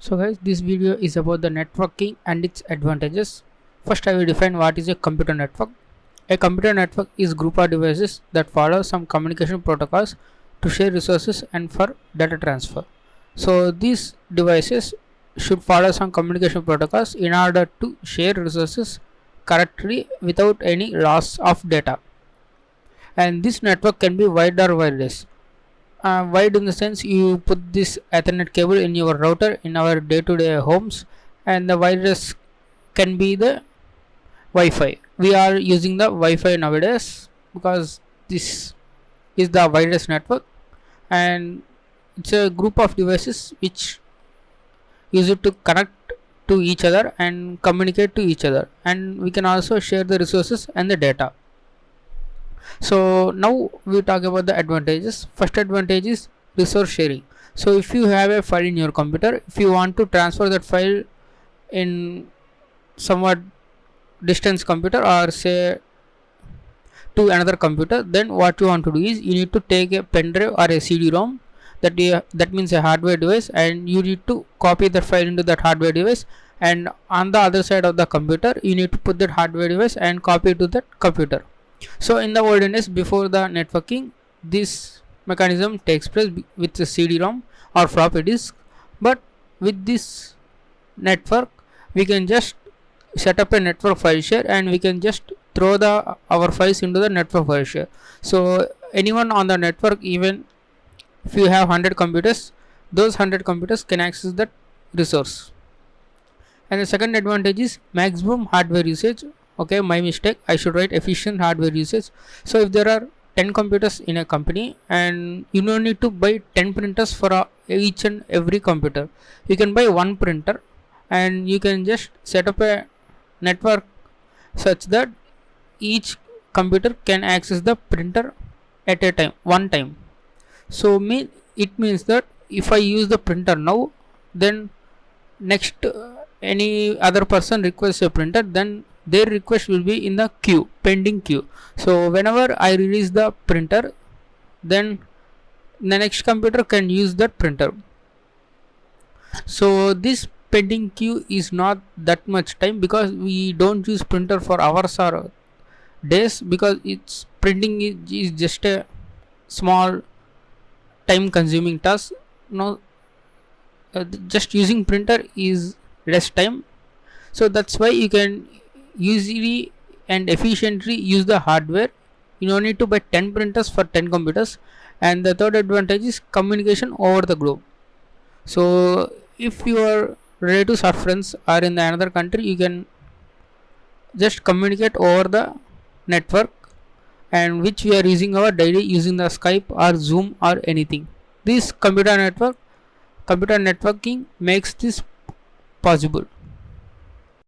So guys, this video is about the networking and its advantages. First, I will define what is a computer network. A computer network is group of devices that follow some communication protocols to share resources and for data transfer. So these devices should follow some communication protocols in order to share resources correctly without any loss of data. And this network can be wired or wireless. Wide in the sense you put this Ethernet cable in your router in our day-to-day homes, and the wireless can be the Wi-Fi. We are using the Wi-Fi nowadays because this is the wireless network, and it's a group of devices which use it to connect to each other and communicate to each other, and we can also share the resources and the data. So now we talk about the advantages. First advantage is resource sharing. So if you have a file in your computer, if you want to transfer that file in somewhat distance computer or say to another computer, then what you want to do is you need to take a pen drive or a CD-ROM, that means a hardware device, and you need to copy the file into that hardware device, and on the other side of the computer you need to put that hardware device and copy to that computer. So in the olden days before the networking, this mechanism takes place with the CD-ROM or floppy disk, but with this network we can just set up a network file share and we can just throw our files into the network file share. So anyone on the network, even if you have 100 computers, those 100 computers can access that resource. And the second advantage is maximum hardware usage. Okay, my mistake, I should write efficient hardware usage. So if there are 10 computers in a company and you don't need to buy 10 printers for each and every computer, you can buy one printer and you can just set up a network such that each computer can access the printer at a time, one time. So it means that if I use the printer now, then next any other person requests a printer, then their request will be in the queue, pending queue. So whenever I release the printer, then the next computer can use that printer. So this pending queue is not that much time because we don't use printer for hours or days, because it's printing is just a small time consuming task. No, just using printer is less time. So that's why you can easily and efficiently use the hardware. You don't need to buy 10 printers for 10 computers. And the third advantage is communication over the globe. So if your relatives or friends are in another country, you can just communicate over the network, and which we are using our daily using the Skype or Zoom or anything. This computer networking makes this possible.